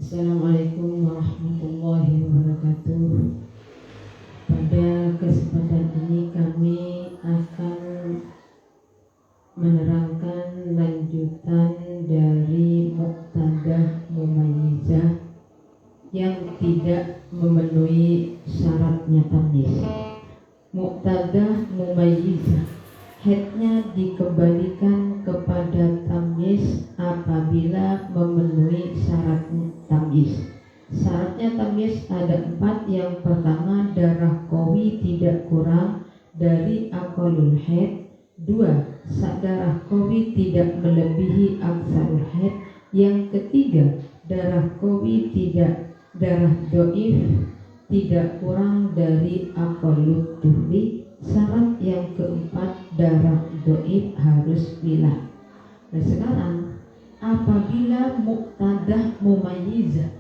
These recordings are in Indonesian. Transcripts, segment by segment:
Assalamualaikum warahmatullahi wabarakatuh. Pada kesempatan ini kami akan menerangkan lanjutan dari Muqtadah Mumayyizah yang tidak memenuhi syaratnya tamyiz. Muqtadah Mumayyizah, headnya dikembalikan kepada tamyiz apabila memenuhi syaratnya tamyiz. Syaratnya tamyiz ada 4. Yang pertama, darah qawi tidak kurang dari aqallul haid. 2. Darah qawi tidak melebihi aksarul haid. Yang ketiga, darah qawi darah dhaif tidak kurang dari aqallut tuhri. Syarat yang keempat, darah dhaif harus bilah. Nah sekarang, apabila Muqtadah Mumayyizah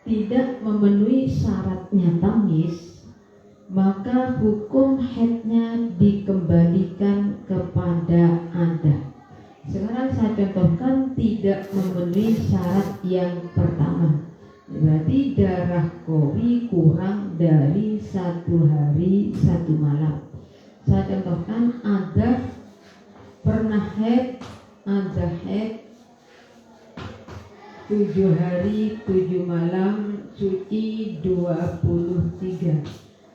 tidak memenuhi syaratnya tamyiz, maka hukum haidnya dikembalikan kepada adah. Sekarang saya contohkan tidak memenuhi syarat yang pertama. Berarti darah qawi kurang dari 1 hari 1 malam. Saya contohkan, ada pernah haid, ada haid 7 hari 7 malam, suci 23.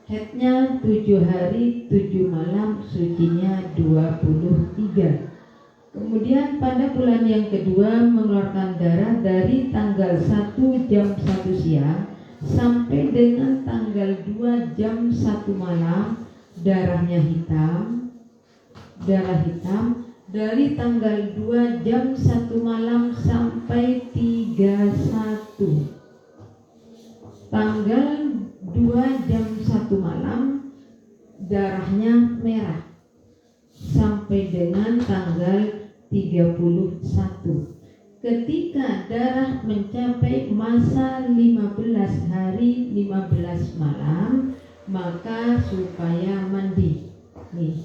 Haidnya 7 hari 7 malam, sucinya 23. Kemudian pada bulan yang kedua mengeluarkan darah dari tanggal 1 jam 1 siang sampai dengan tanggal 2 jam 1 malam, darahnya hitam. Darah hitam dari tanggal 2 jam 1 malam sampai 31. Tanggal 2 jam 1 malam darahnya merah sampai dengan tanggal 31. Ketika darah mencapai masa 15 hari 15 malam, maka supaya mandi. Nih.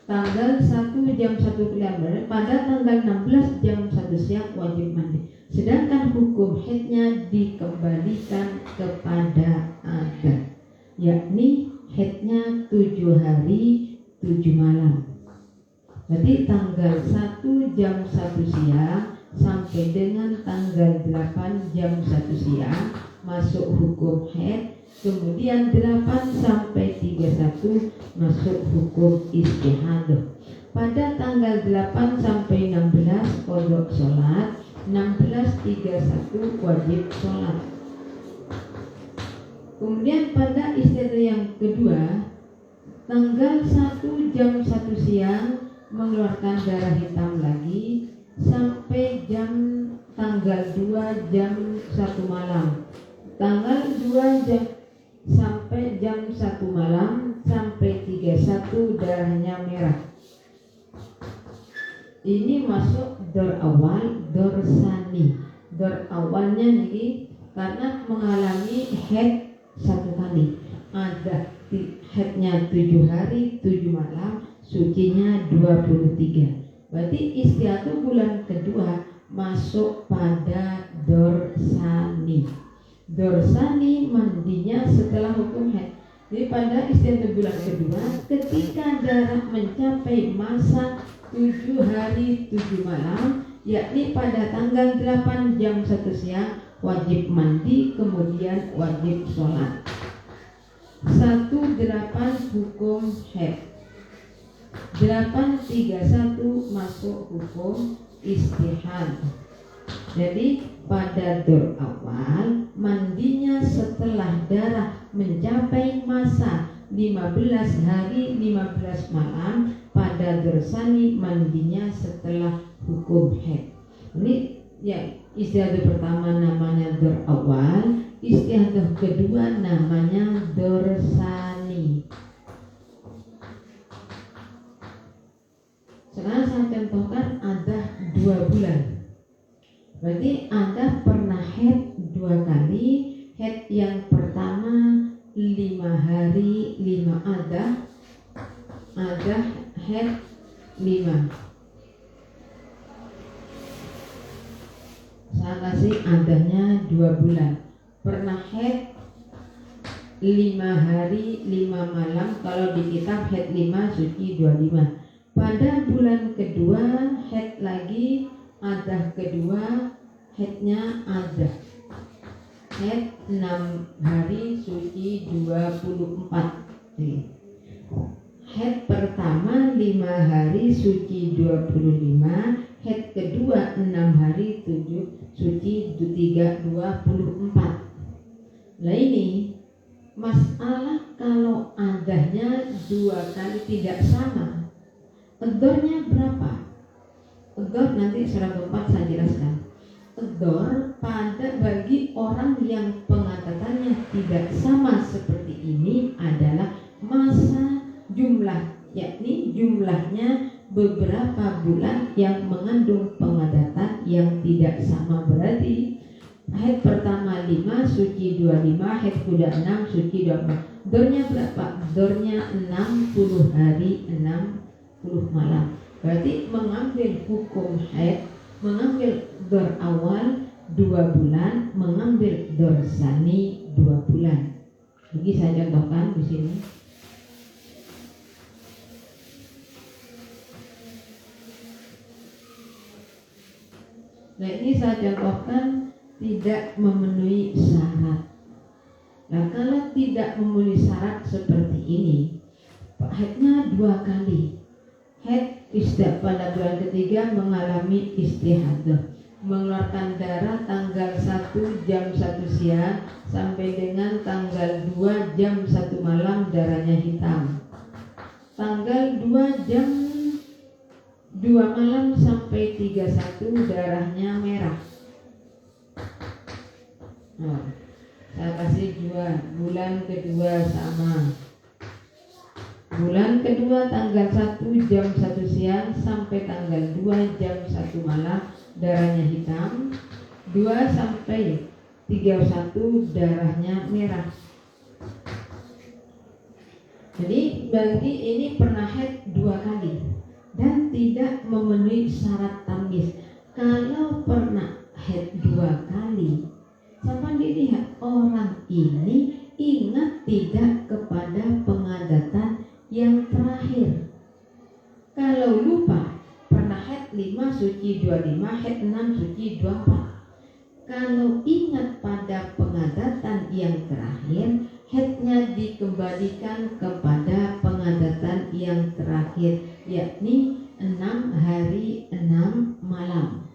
Tanggal 1 jam 1 siang, pada tanggal 16 jam 1 siang wajib mandi. Sedangkan hukum haidnya dikembalikan kepada adat, yakni haidnya 7 hari 7 malam. Berarti tanggal 1 jam 1 siang sampai dengan tanggal 8 jam 1 siang masuk hukum haid. Kemudian 8 sampai 31 masuk hukum istihadah. Pada tanggal 8 sampai 16 qadha sholat, 16-31 wajib sholat. Kemudian pada istihadah yang kedua, tanggal 1 jam 1 siang mengeluarkan darah hitam lagi sampai tanggal 2 jam 1 malam. Tanggal 2 jam sampai jam 1 malam sampai 31 darahnya merah. Ini masuk dor awal, dor sani. Dor awalnya nih karena mengalami haid 1 kali. Ada haidnya 7 hari 7 malam, sucinya 23. Berarti istiadah bulan kedua masuk pada dorsani. Dorsani mandinya setelah hukum haid. Jadi pada istiadah bulan kedua, ketika darah mencapai masa 7 hari 7 malam, yakni pada tanggal 8 jam 1 siang wajib mandi, kemudian wajib sholat. 18 hukum haid. 831 masuk hukum istihad. Jadi pada dor awal mandinya setelah darah mencapai masa 15 hari 15 malam. Pada dorsani mandinya setelah hukum haid. Ini ya, istiadah pertama namanya dor awal, istiadah kedua namanya dorsani. Sekarang saya contohkan ada 2 bulan. Berarti Anda pernah haid 2 kali. Haid yang pertama 5 hari 5 ada haid 5. 1 kasih adanya 2 bulan. Pernah haid 5 hari 5 malam, kalau di kitab haid 5 suci 25. Pada bulan kedua haid lagi, adah kedua haidnya ada haid 6 hari suci 24. Haid pertama 5 hari suci 25, haid kedua 6 hari 7 suci 24. Nah ini masalah kalau adanya 2 kali tidak sama. Edornya berapa? Edor nanti surah keempat saya jelaskan. Edor pada bagi orang yang pengadatannya tidak sama seperti ini adalah masa jumlah, yakni jumlahnya beberapa bulan yang mengandung pengadatan yang tidak sama. Berarti haid pertama 5 suci 25, haid kedua 6 suci 24. Dornya berapa? Dornya 60 hari 60 malam. Berarti mengambil hukum haid, mengambil dor awal 2 bulan, mengambil dor sani 2 bulan. Jadi saya contohkan di sini. Nah ini saya contohkan tidak memenuhi syarat. Nah kalau tidak memenuhi syarat seperti ini, haidnya 2 kali. Haid pada bulan ketiga mengalami istihadah, mengeluarkan darah tanggal 1 jam 1 siang sampai dengan tanggal 2 jam 1 malam darahnya hitam. Tanggal 2 jam 2 malam sampai 31 darahnya merah. Nah, saya kasih 2 bulan kedua sama. Bulan kedua tanggal 1 jam 1 siang sampai tanggal 2 jam 1 malam darahnya hitam. 2 sampai 31 darahnya merah. Jadi bagi ini pernah haid 2 kali dan tidak memenuhi syarat tamyiz. Kalau pernah haid 2 kali, sampai dilihat orang ini ingat tidak kepada pengadatan yang terakhir. Kalau lupa, pernah haid 5 suci 25, haid 6 suci 24. Kalau ingat pada pengadatan yang terakhir, haidnya dikembalikan kepada pengadatan yang terakhir, yakni 6 hari 6 malam.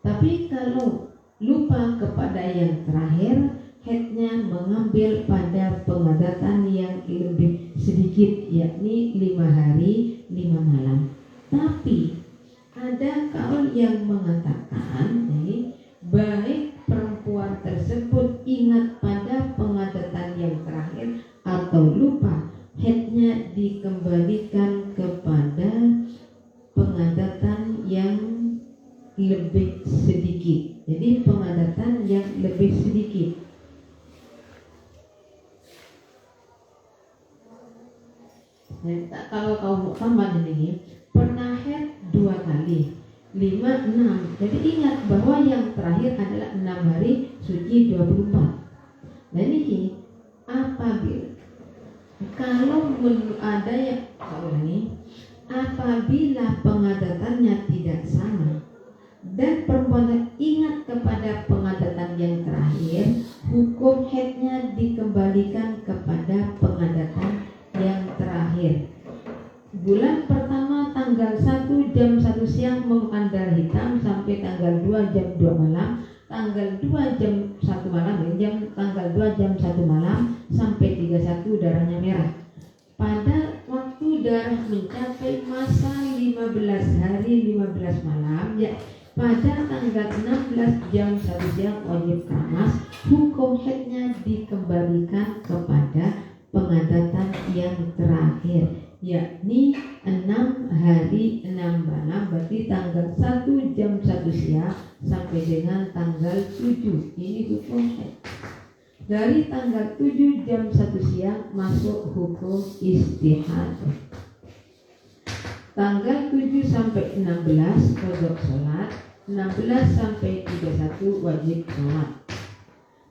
Tapi kalau lupa kepada yang terakhir, haidnya mengambil pada pengadatan yang lebih sedikit, yakni 5 hari 5 malam. Tapi ada kaul yang mengatakan baik perempuan tersebut ingat pada pengadatan yang terakhir atau lupa, haidnya dikembalikan kepada pengadatan yang lebih sedikit. Jadi pengadatan yang lebih sedikit. Kalau kaum muktamad ini pernah haid 2 kali, 5, 6. Jadi ingat bahwa yang terakhir adalah 6 hari suci 24. Nah ini apabila kalau ada yang apabila pengadatannya tidak sama dan perempuan ingat kepada pengadatan yang terakhir, hukum haidnya dikembalikan kepada pengadatan yang terakhir. Bulan pertama tanggal 1 jam 1 siang memekan darah hitam sampai tanggal 2 jam 2 malam, tanggal 2 jam 1 malam, tanggal 2 jam 1 malam sampai 31 darahnya merah. Pada waktu darah mencapai masa 15 hari 15 malam, ya pada tanggal 16 jam 1 siang wajib keramas, hukum haidnya dikembalikan kepada pengadatan yang terakhir, yakni 6 hari 6 malam, berarti tanggal 1 jam 1 siang sampai dengan tanggal 7. Ini hukum haid. Dari tanggal 7 jam 1 siang masuk hukum istihadah. Tanggal 7 sampai 16 kodok sholat, 16 sampai 31 wajib sholat.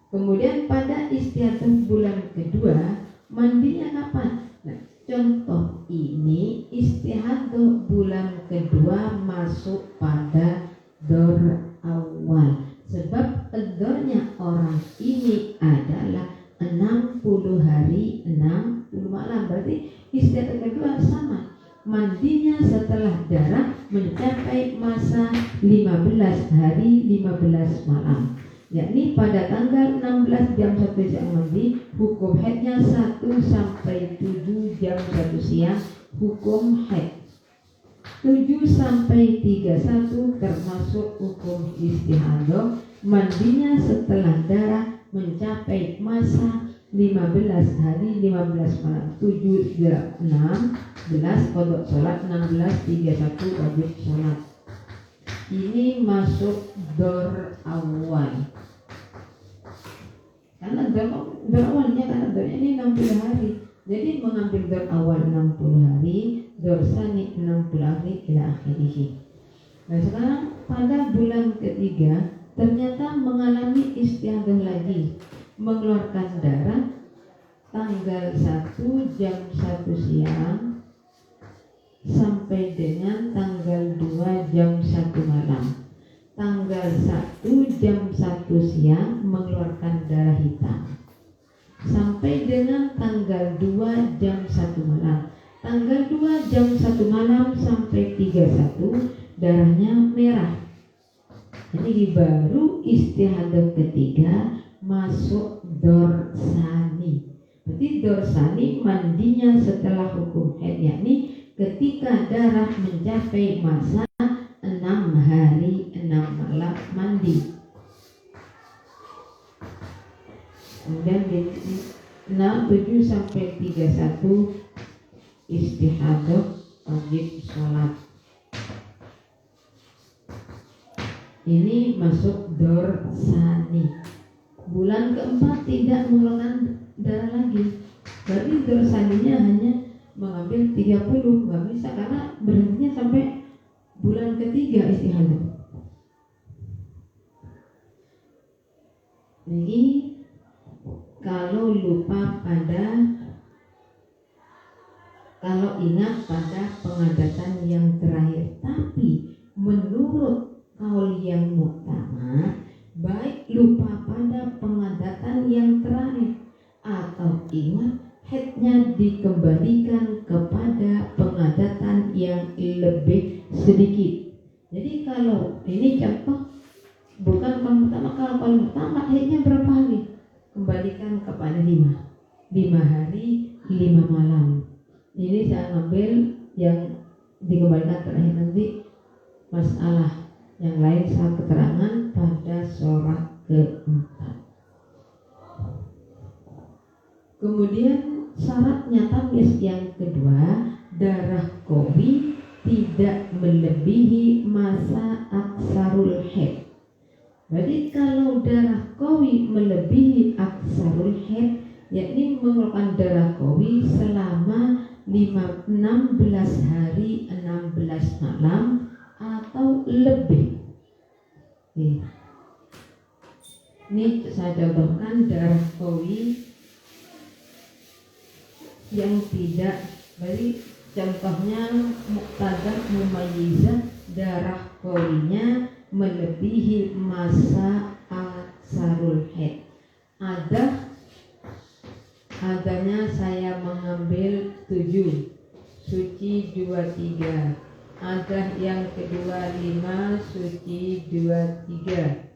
Kemudian pada istiadah bulan kedua mandinya kapan? Nah, contoh ini istiadah bulan kedua masuk pada dor awal. Sebab dornya orang ini adalah 60 hari 60 malam. Berarti istiadah kedua sama. Mandinya setelah darah mencapai masa 15 hari 15 malam, yakni pada tanggal 16 jam 1 siang mandi, hukum haidnya 1 sampai 7 jam 1 siang hukum haid. 7 sampai 31 termasuk hukum istihadah, mandinya setelah darah mencapai masa 15 hari 15 malam. 7 16 kodok sholat, 16 31 wajib sholat. Ini masuk dor awal. Karena dor awalnya karena dornya ini 60 hari. Jadi mengambil dor awal 60 hari, dor sani 60 hari ila akhirih. Nah sekarang pada bulan ketiga ternyata mengalami istiadah lagi, mengeluarkan darah tanggal 1 jam 1 siang sampai dengan tanggal 2 jam 1 malam. Tanggal 1 jam 1 siang mengeluarkan darah hitam sampai dengan tanggal 2 jam 1 malam. Tanggal 2 jam 1 malam sampai 31 darahnya merah. Jadi baru istihadah ketiga masuk dorsani. Berarti dorsani mandinya setelah hukum haid, yakni ketika darah mencapai masa 6 hari 6 malam mandi. Kemudian 7 sampai 31 istihadah wajib sholat. Ini masuk dorsani. Bulan keempat tidak mengeluarkan darah lagi. Berarti dorsaninya hanya mengambil 30, nggak bisa karena berhentinya sampai bulan ketiga istihadah. Ini kalau ingat pada pengadatan yang terakhir, tapi menurut kaul yang muktamad, baik lupa pada pengadatan yang terakhir atau ingat, haidnya dikembalikan kepada pengadatan yang lebih sedikit. Jadi kalau ini contoh bukan kaul muktamad, kalau kaul muktamad haidnya berapa hari? Kembalikan kepada 5 hari 5 malam. Ini saya ngambil yang dikembalikan terakhir, nanti masalah yang lain saya keterangan pada surah keempat. Kemudian syaratnya tamyiz yang kedua, darah qawi tidak melebihi masa aksarul haid. Jadi kalau darah qawi melebihi aksarul haid, yakni mengeluarkan darah qawi selama 16 hari 16 malam atau lebih. Ini saya contohkan darah qawi yang tidak, beri contohnya muqtadah mumayyizah, darah qawinya melebihi masa aksarul haid. Adanya saya mengambil 7, suci 23. Ada yang kedua 5, suci 23.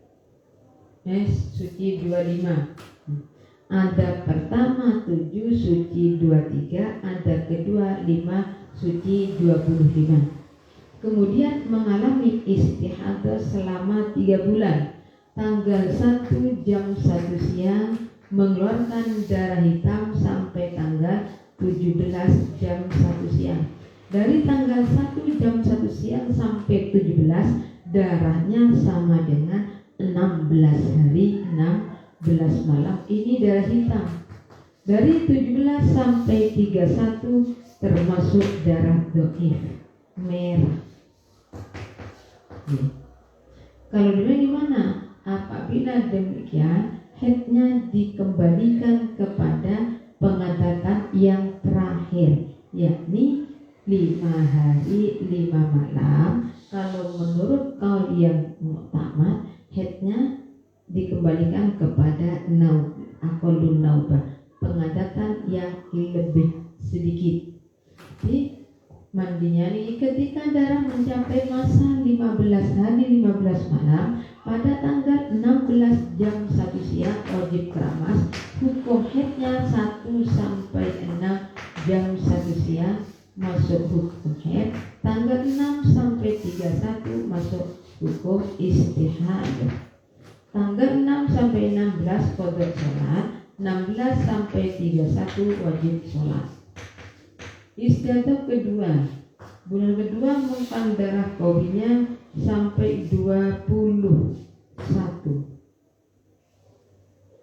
Suci 25. Ada pertama 7, suci 23. Ada kedua 5, suci 25. Kemudian mengalami istihadah selama 3 bulan. Tanggal 1 jam 1 siang mengeluarkan darah hitam sampai tanggal 17 jam 1 siang. Dari tanggal 1 jam 1 siang sampai 17 darahnya sama dengan 16 hari 16 malam. Ini darah hitam. Dari 17 sampai 31 termasuk darah dhaif, merah. Kalau demikian gimana? Apabila demikian, headnya dikembalikan kepada pengadatan yang terakhir, yakni 5 hari 5 malam. Kalau menurut kaul yang muktamad, headnya dikembalikan kepada aqallun naubah, pengadatan yang lebih sedikit. Jadi mandinya ini ketika darah mencapai masa 15 hari 15 malam pada tanggal 16 jam 1 siang wajib keramas. Hukum haidnya 1 sampai 6 jam 1 siang masuk hukum haid. Tanggal 6 sampai 31 masuk hukum istihadah. Tanggal 6 sampai 16 qada sholat, 16 sampai 31 wajib sholat. Istiadah kedua, bulan kedua mempan darah qawinya sampai 21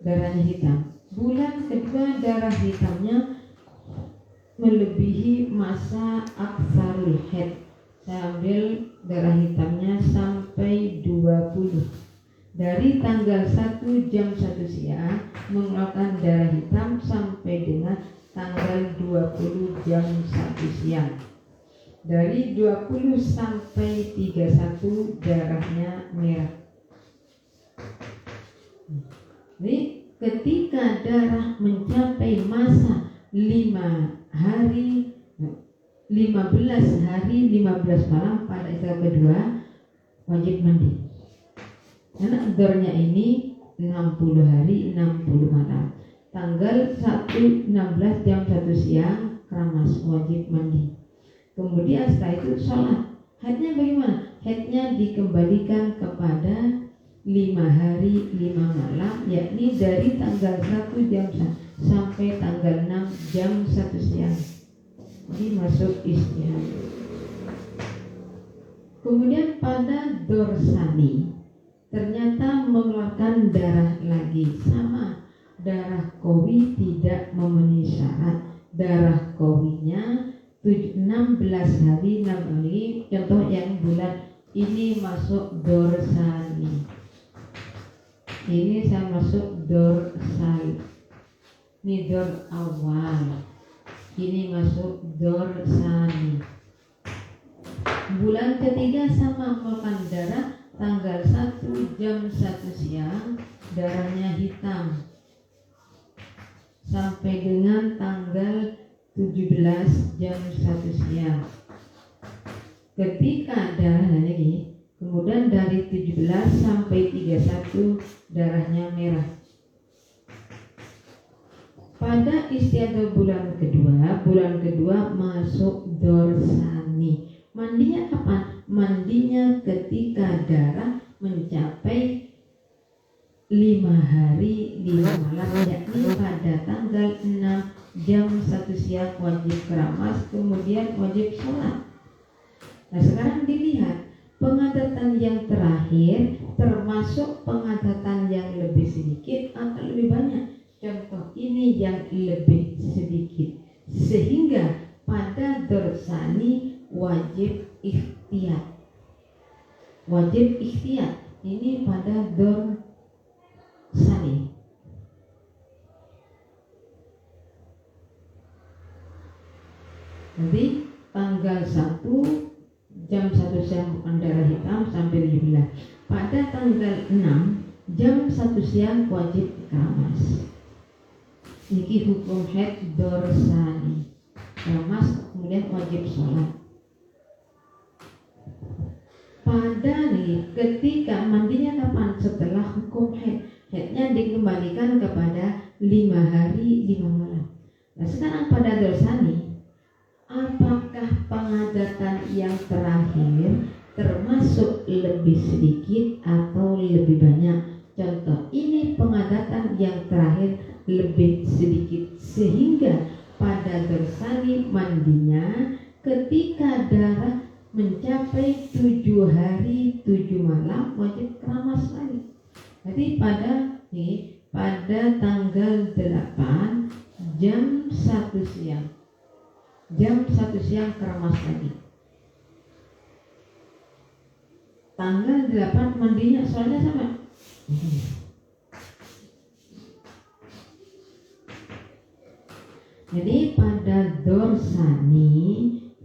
darahnya hitam. Bulan kedua darah hitamnya melebihi masa aksarul haid. Saya ambil darah hitamnya sampai 20. Dari tanggal 1 jam 1 siang mengeluarkan darah hitam sampai dengan tanggal 20 jam 1 siang. Dari 20 sampai 31 darahnya merah. Jadi ketika darah mencapai masa 15 hari 15 malam pada istilah kedua wajib mandi. Karena dornya ini 60 hari 60 malam. Tanggal 1 16 jam 1 siang keramas wajib mandi. Kemudian setelah itu sholat. Haidnya bagaimana? Haidnya dikembalikan kepada 5 hari 5 malam, yakni dari tanggal 1 jam sampai tanggal 6 jam 1 siang. Jadi masuk istihadah. Kemudian pada dorsani ternyata mengeluarkan darah lagi, sama darah qawi tidak memenuhi syarat. Darah qawinya 16 hari 6 hari. Contoh yang bulan ini masuk dorsani. Ini saya masuk dorsal. Ini dor awal. Ini masuk dorsani. Bulan ketiga sama mengeluarkan darah tanggal 1 jam 1 siang darahnya hitam sampai dengan tanggal 17 jam 1 siang. Ketika darah lagi, kemudian dari 17 sampai 31 darahnya merah. Pada istiadah bulan kedua masuk dorsani. Mandinya kapan? Mandinya ketika darah mencapai 5 hari 5 malam, yakni pada tanggal 6 jam 1 siang wajib keramas, kemudian wajib sholat. Nah sekarang dilihat pengadatan yang terakhir termasuk pengadatan yang lebih sedikit atau lebih banyak. Contoh ini yang lebih sedikit, sehingga pada dorsani wajib ikhtiyat. Wajib ikhtiyat ini pada dorsani. Jadi tanggal 1 jam 1 siang bukan darah hitam sampai 17. Pada tanggal 6 jam 1 siang wajib keramas. Ini hukum haid dorsani. Keramas kemudian wajib sholat. Pada nih ketika mandinya kapan? Setelah hukum haid. Haidnya dikembalikan kepada 5 hari 5 malam. Nah sekarang pada dorsani, apakah pengadatan yang terakhir termasuk lebih sedikit atau lebih banyak? Contoh ini pengadatan yang terakhir lebih sedikit, sehingga pada dorsani mandinya ketika darah mencapai 7 hari 7 malam wajib keramas lagi. Jadi pada tanggal 8 jam 1 siang keramas lagi. tanggal 8 mandinya soalnya sama. Jadi pada dorsani,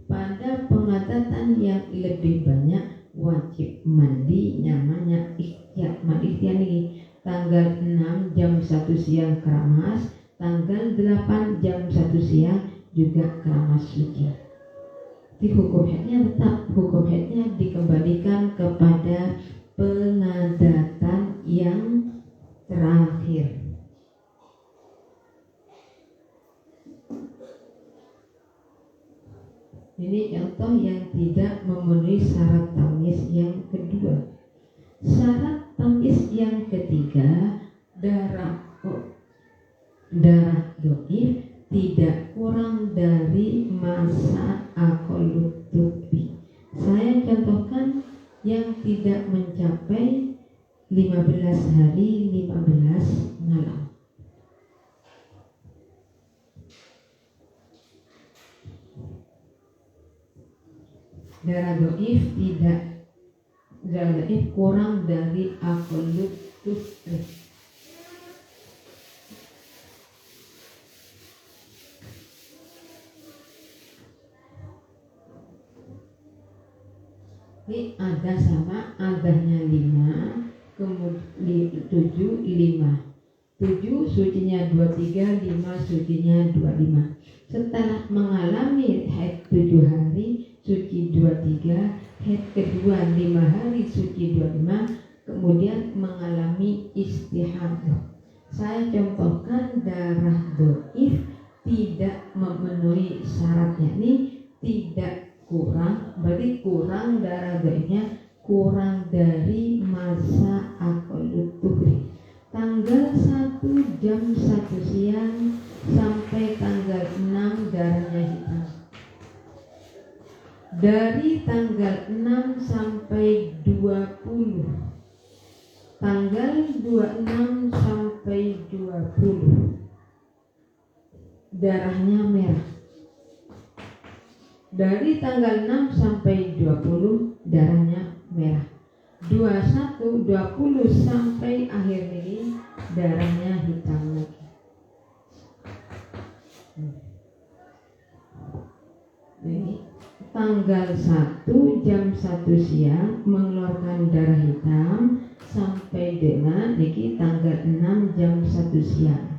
pada pengadatan yang lebih banyak wajib mandi namanya ikhtiar. Ikhtiar ini tanggal 6 jam 1 siang keramas, tanggal 8 jam 1 siang juga keramas suci. Di hukum haidnya tetap, hukum haidnya dikembalikan kepada pengadatan yang terakhir. Ini contoh yang tidak memenuhi syarat tamyiz yang kedua. Syarat tamyiz yang ketiga, darah dhaif tidak kurang dari masa aqallut tubi. Saya contohkan yang tidak mencapai 15 hari 15 malam. Darah dhaif kurang dari aqallut tubi. Ini ada sama, adanya 5, kemudian 7, 5. 7 sucinya 23, 5 sucinya 25. Setelah mengalami haid 7 hari, suci 23, haid kedua 5 hari, suci 25, kemudian mengalami istihadah. Saya contohkan darah dhaif tidak memenuhi syaratnya, ini tidak kurang, berarti kurang darah dhaifnya kurang dari masa aqallut tubi. Tanggal 1 jam 1 siang sampai tanggal 6 darahnya hitam. Dari tanggal 6 sampai 20, tanggal 26 sampai 20 darahnya merah. Dari tanggal 6 sampai 20 darahnya merah. 21, 20 sampai akhir ini darahnya hitam lagi. Ini tanggal 1 jam 1 siang mengeluarkan darah hitam sampai dengan niki tanggal 6 jam 1 siang.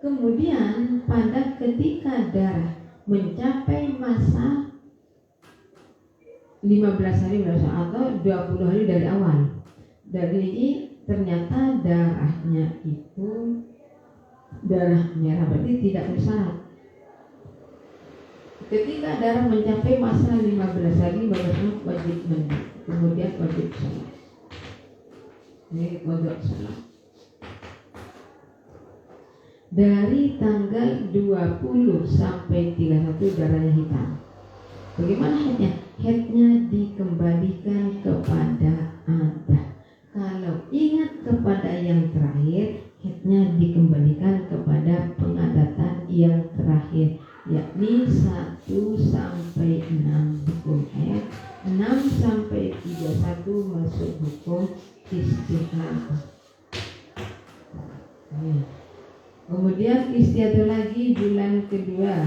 Kemudian pada ketika darah mencapai masa 15 hari atau 20 hari dari awal, dari ini ternyata darahnya itu darah merah, berarti tidak bersyarat. Ketika darah mencapai masa 15 hari baru wajib mandi, kemudian wajib sholat. Ini wajib sholat. Dari tanggal 20 sampai 31 darahnya hitam. Bagaimana haidnya? Haidnya dikembalikan kepada adah. Kalau ingat kepada yang terakhir, haidnya dikembalikan kepada pengadatan yang terakhir, yakni 1 sampai 6 hukum haid, 6 sampai 31 masuk hukum istihadah. Kemudian istiadah lagi bulan kedua,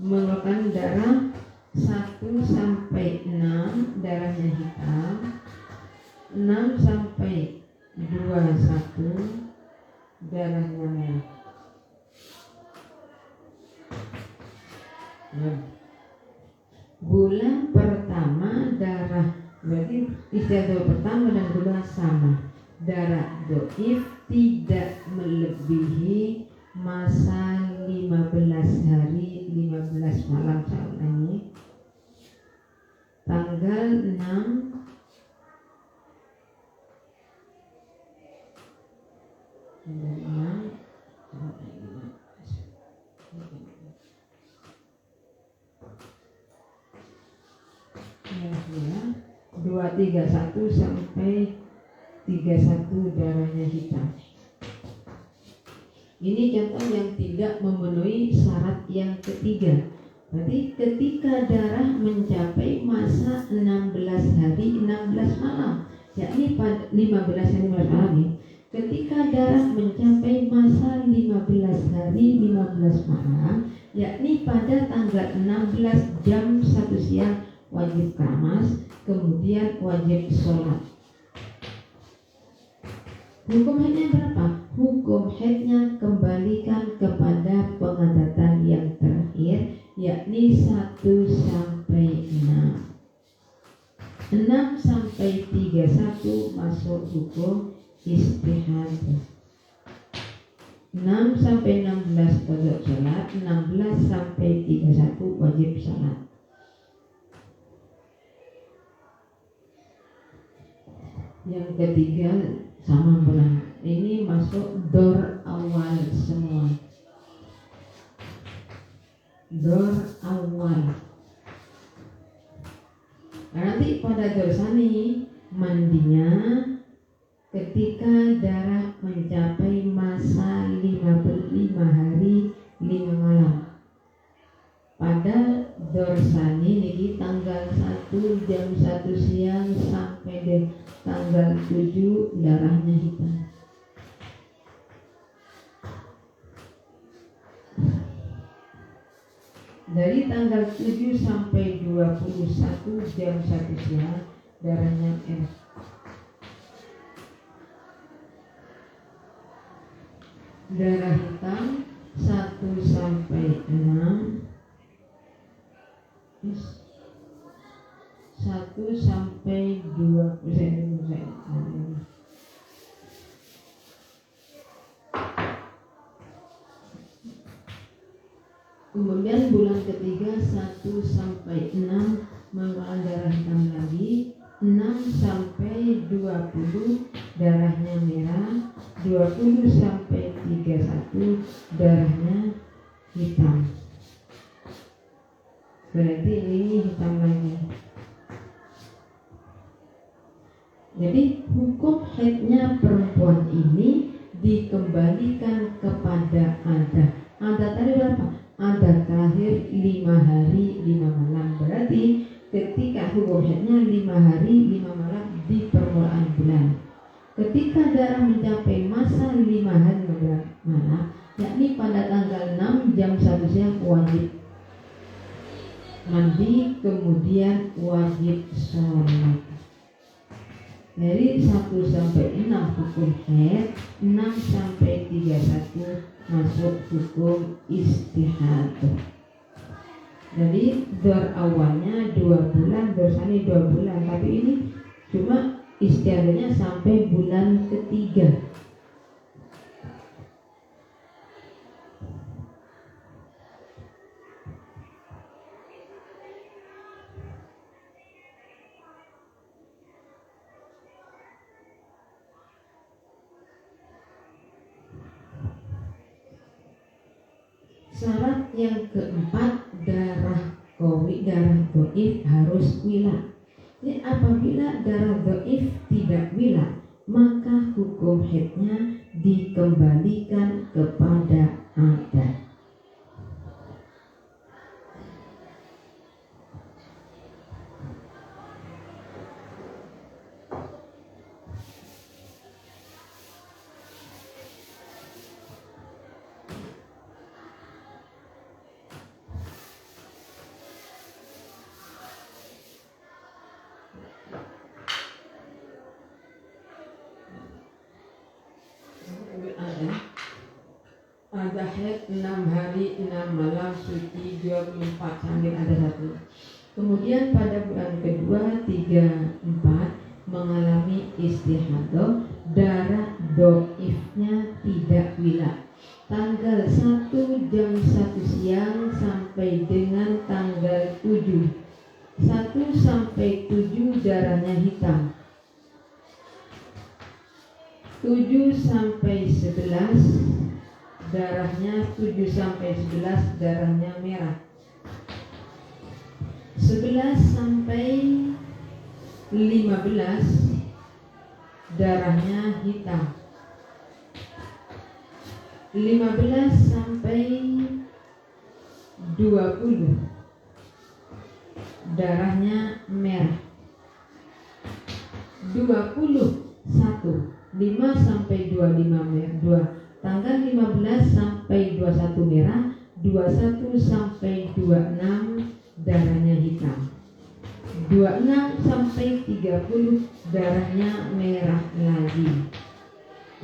mengeluarkan darah 1 sampai 6 darahnya hitam, 6 sampai 21 darahnya merah. Bulan pertama darah, berarti istiadah pertama dan kedua sama. Darah dhaif tidak melebihi masa 15 hari 15 malam. Saya ulangi, tanggal 6 231 sampai 31 darahnya hitam. Ini contoh yang tidak memenuhi syarat yang ketiga. Berarti ketika darah mencapai masa 16 hari 16 malam, yakni pada 15 hari 15 malam ya. Ketika darah mencapai masa 15 hari 15 malam, yakni pada tanggal 16 jam 1 siang wajib keramas, kemudian wajib sholat. Hukum haidnya berapa? Hukum haidnya kembalikan kepada pengadatan yang terakhir, yakni 1 sampai 6. 6 sampai 31 masuk hukum istihadah. 6 sampai 16 wajib sholat, 16 sampai 31 wajib sholat. Yang ketiga sama bulan. Ini masuk dor awal semua. Dor awal. Nanti pada dor sani mandinya ketika darah mencapai masa 55 hari 5 malam. Pada dorsani niki tanggal 1 jam 1 siang sampai tanggal 7 darahnya hitam. Dari tanggal 7 sampai 21 jam 1 siang darahnya merah. Darah hitam 1 sampai 6, 1 sampai 20. Kemudian bulan ketiga 1 sampai 6 mengeluarkan darah hitam lagi, 6 sampai 20 darahnya merah, 20 sampai 31 darahnya hitam. Berarti ini hitam lagi. Jadi hukum haidnya perempuan ini dikembalikan kepada ada. Ada tadi berapa? Ada terakhir 5 hari 5 malam. Berarti ketika hukum haidnya 5 hari 5 malam di permulaan bulan. Ketika darah mencapai masa 5 hari 5 malam, yakni pada tanggal 6 jam 1 siang wajib mandi, kemudian wajib sholat. Dari 1 sampai 6 hukum haid, 6 sampai 31 masuk hukum istihadah. Jadi dor awalnya 2 bulan, dorsani 2 bulan, tapi ini cuma istihadahnya sampai bulan ketiga. Syarat yang keempat, darah dhaif harus wila. Jadi apabila darah dhaif tidak wila, maka hukum haidnya dikembalikan kepada adat. Ada haid 6 hari 6 malam suci 24 sambil ada 1. Kemudian pada bulan kedua 3, 4 mengalami istihadah, darah dhaifnya tidak wila. Tanggal 1 jam 1 siang sampai dengan tanggal 7. 1 sampai 7 darahnya hitam. 7 sampai 11 darahnya 7 sampai 11 darahnya merah. 11 sampai 15 darahnya hitam. 15 sampai 20 darahnya merah. 21 5 sampai 25 merah. Tanggal 15 sampai 21 merah. 21 sampai 26 darahnya hitam. 26 sampai 30 darahnya merah lagi.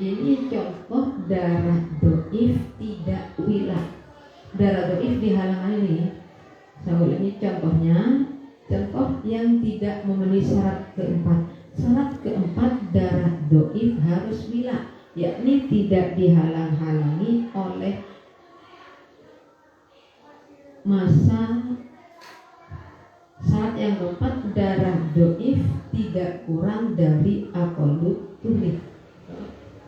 Ini contoh darah doif tidak wilat. Darah doif di halaman ini, saya ulangi contohnya, contoh yang tidak memenuhi syarat keempat. Syarat keempat, darah doif harus wilat, yakni tidak dihalang-halangi oleh masa. Syarat yang keempat, darah doif tidak kurang dari aqallut tuhri.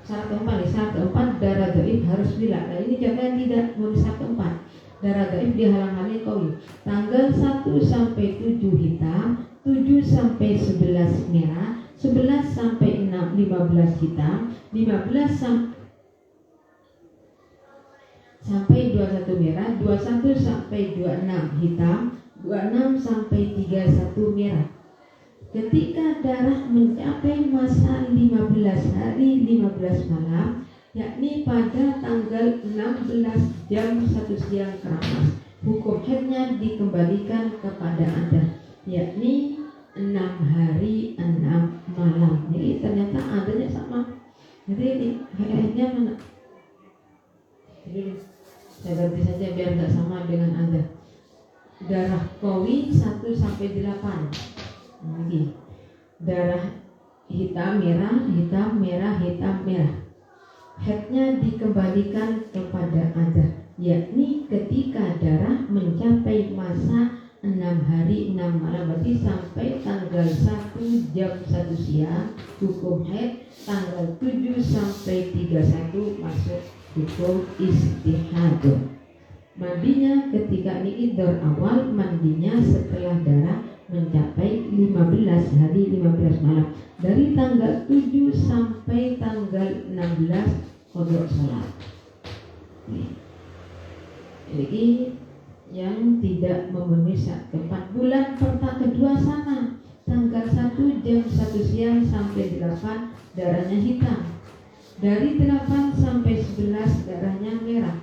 Syarat keempat, darah doif harus wilat. Nah ini contoh yang tidak memenuhi syarat keempat. Darah doif dihalang-halangi qawi. Tanggal 1 sampai 7 hitam, 7 sampai 11 merah, 11 sampai 15 hitam, 15 sampai 21 merah, 21 sampai 26 hitam, 26 sampai 31 merah. Ketika darah mencapai masa 15 hari 15 malam, yakni pada tanggal 16 jam 1 siang keramas, hukum haidnya dikembalikan kepada Anda, yakni 6 hari 6 malam. Jadi ternyata adanya sama. Jadi ini haidnya mana? Jadi saya ganti saja biar nggak sama dengan Anda. Darah qawi 1 sampai 8. Lagi darah hitam merah, hitam merah, hitam merah. Haidnya dikembalikan kepada Anda, yakni ketika darah mencapai masa 6 hari 6 malam, berarti sampai tanggal 1 jam 1 siang hukum haid, tanggal 7 sampai 31 masuk hukum istihadah. Mandinya ketika ini idhar awal, mandinya setelah darah mencapai 15 hari 15 malam, dari tanggal 7 sampai tanggal 16 qada salat. Jadi yang tidak memenuhi syarat keempat, bulan kedua sana, tanggal 1 jam 1 siang sampai 8 darahnya hitam, dari 8 sampai 11 darahnya merah,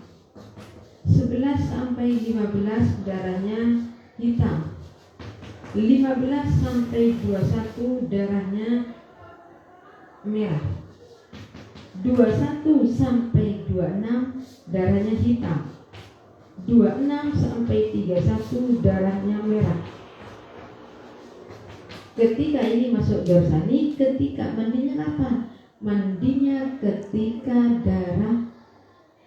11 sampai 15 darahnya hitam, 15 sampai 21 darahnya merah, 21 sampai 26 darahnya hitam, 26 sampai 31 darahnya merah. Ketika ini masuk dorsani, ketika mandinya kapan? Mandinya ketika darah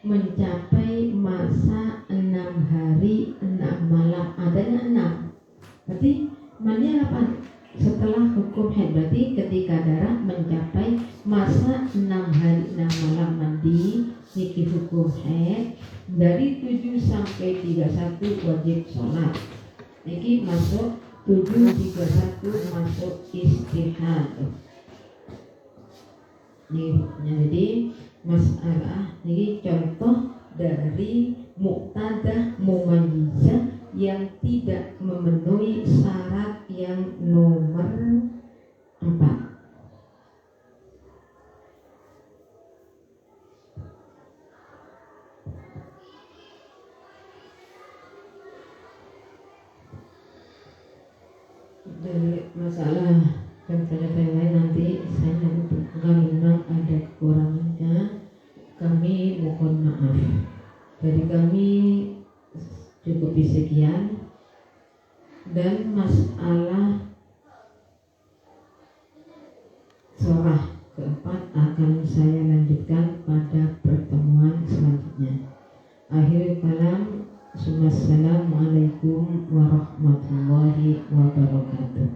mencapai masa 6 hari 6 malam, adanya 6. Berarti mandinya kapan? Setelah hukum haid, berarti ketika darah mencapai masa 6 hari 6 malam mandi, niki hukum haid. Dari 7 sampai 31 wajib sholat. Niki masuk 7:31 masuk istihadah. Jadi masalah ini contoh dari muqtadah mumayyizah yang tidak memenuhi syarat yang nomor 4. Dari masalah kata-kata yang lain nanti saya kalau memang ada kekurangannya kami mohon maaf. Dari kami cukup sekian, dan masalah surah keempat akan saya lanjutkan pada pertemuan selanjutnya. Akhir kalam, Assalamualaikum warahmatullahi wabarakatuh.